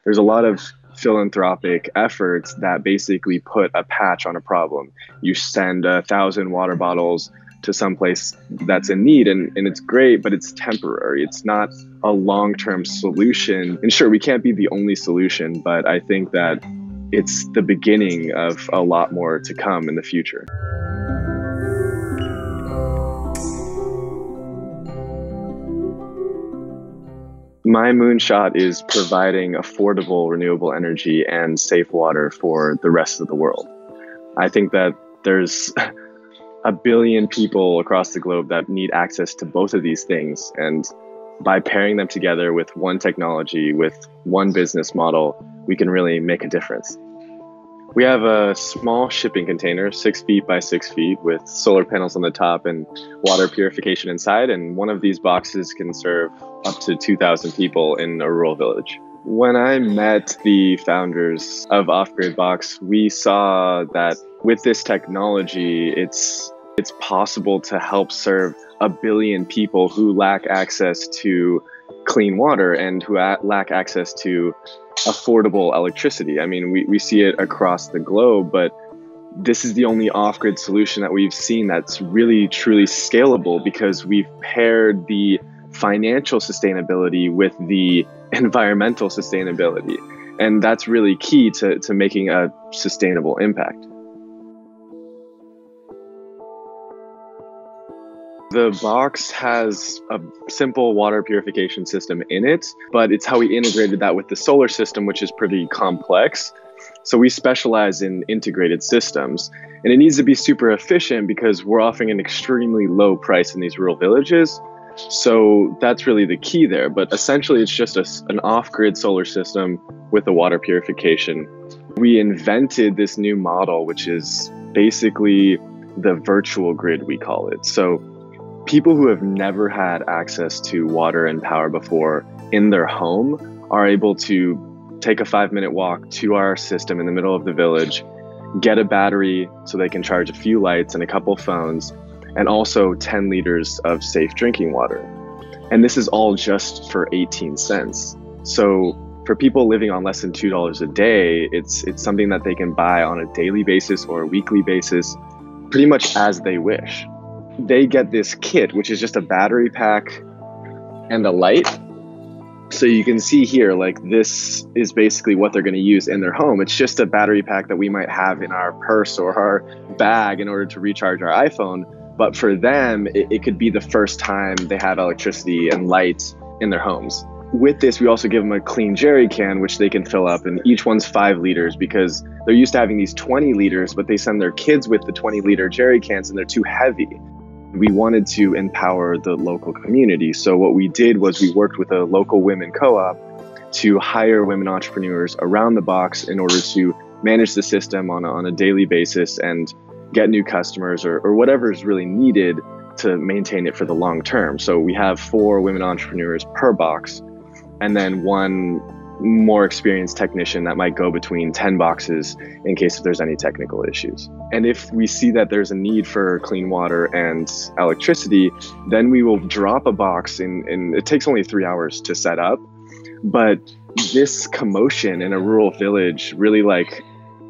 There's a lot of philanthropic efforts that basically put a patch on a problem. You send 1,000 water bottles to someplace that's in need, and it's great, but it's temporary. It's not a long-term solution. And sure, we can't be the only solution, but I think that it's the beginning of a lot more to come in the future. My moonshot is providing affordable renewable energy and safe water for the rest of the world. I think that there's a billion people across the globe that need access to both of these things. And by pairing them together with one technology, with one business model, we can really make a difference. We have a small shipping container, 6 feet by 6 feet, with solar panels on the top and water purification inside. And one of these boxes can serve up to 2,000 people in a rural village. When I met the founders of Off Grid Box, we saw that with this technology, it's possible to help serve a billion people who lack access to clean water and who lack access to affordable electricity. I mean, we see it across the globe, but this is the only off-grid solution that we've seen that's really, truly scalable, because we've paired the financial sustainability with the environmental sustainability. And that's really key to making a sustainable impact. The box has a simple water purification system in it, but it's how we integrated that with the solar system, which is pretty complex. So we specialize in integrated systems, and it needs to be super efficient because we're offering an extremely low price in these rural villages. So that's really the key there. But essentially, it's just an off-grid solar system with the water purification. We invented this new model, which is basically the virtual grid, we call it. So people who have never had access to water and power before in their home are able to take a 5-minute walk to our system in the middle of the village, get a battery so they can charge a few lights and a couple phones, and also 10 liters of safe drinking water. And this is all just for 18 cents. So for people living on less than $2 a day, it's something that they can buy on a daily basis or a weekly basis, pretty much as they wish. They get this kit, which is just a battery pack and a light. So you can see here, like, this is basically what they're going to use in their home. It's just a battery pack that we might have in our purse or our bag in order to recharge our iPhone. But for them, it could be the first time they have electricity and light in their homes. With this, we also give them a clean jerry can, which they can fill up, and each one's 5 liters because they're used to having these 20 liters, but they send their kids with the 20-liter jerry cans and they're too heavy. We wanted to empower the local community. So what we did was we worked with a local women co-op to hire women entrepreneurs around the box in order to manage the system on a daily basis and get new customers or whatever is really needed to maintain it for the long term. So we have 4 women entrepreneurs per box, and then 1 more experienced technician that might go between 10 boxes in case if there's any technical issues. And if we see that there's a need for clean water and electricity, then we will drop a box and it takes only 3 hours to set up. But this commotion in a rural village really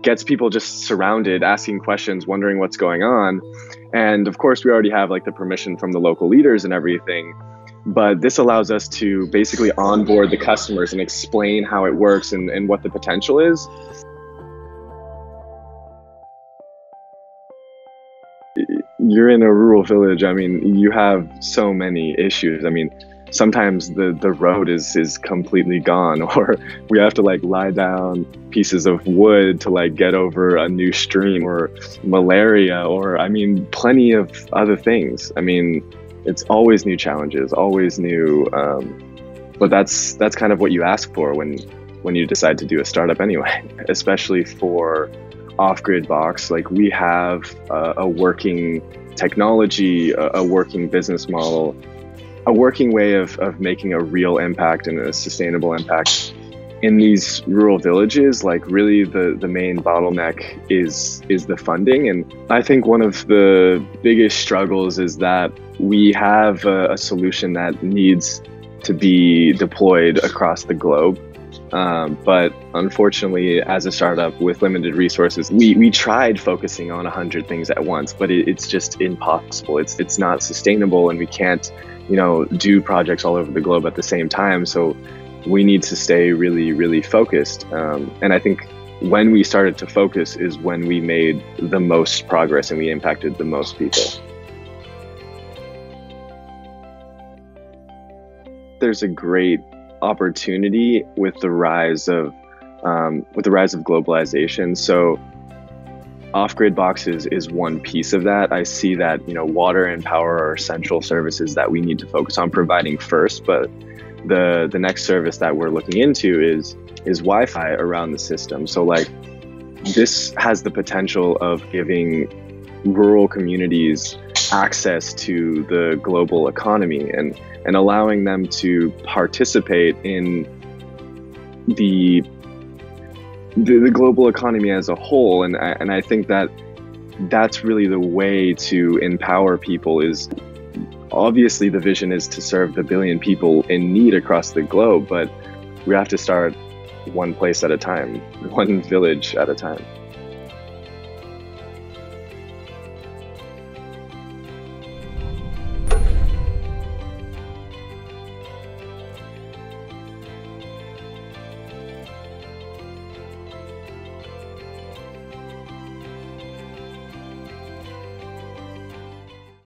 gets people just surrounded, asking questions, wondering what's going on. And of course, we already have the permission from the local leaders and everything. But this allows us to basically onboard the customers and explain how it works and what the potential is. You're in a rural village. I mean, you have so many issues. I mean, sometimes the road is completely gone, or we have to lie down pieces of wood to get over a new stream, or malaria, or I mean, plenty of other things. I mean, it's always new challenges, always new, but that's kind of what you ask for when you decide to do a startup anyway, especially for Off-Grid Box. We have a working technology, a working business model, a working way of making a real impact and a sustainable impact in these rural villages. Really the main bottleneck is the funding. And I think one of the biggest struggles is that we have a solution that needs to be deployed across the globe. But unfortunately, as a startup with limited resources, we tried focusing on 100 things at once, but it's just impossible. It's not sustainable, and we can't, do projects all over the globe at the same time. So we need to stay really, really focused. And I think when we started to focus is when we made the most progress and we impacted the most people. There's a great opportunity with the rise of globalization. So off-grid boxes is one piece of that. I see that water and power are essential services that we need to focus on providing first, but the next service that we're looking into is Wi-Fi around the system. So like this has the potential of giving rural communities access to the global economy and allowing them to participate in the global economy as a whole. And I think that that's really the way to empower people. Is obviously the vision is to serve the billion people in need across the globe, but we have to start one place at a time, one village at a time.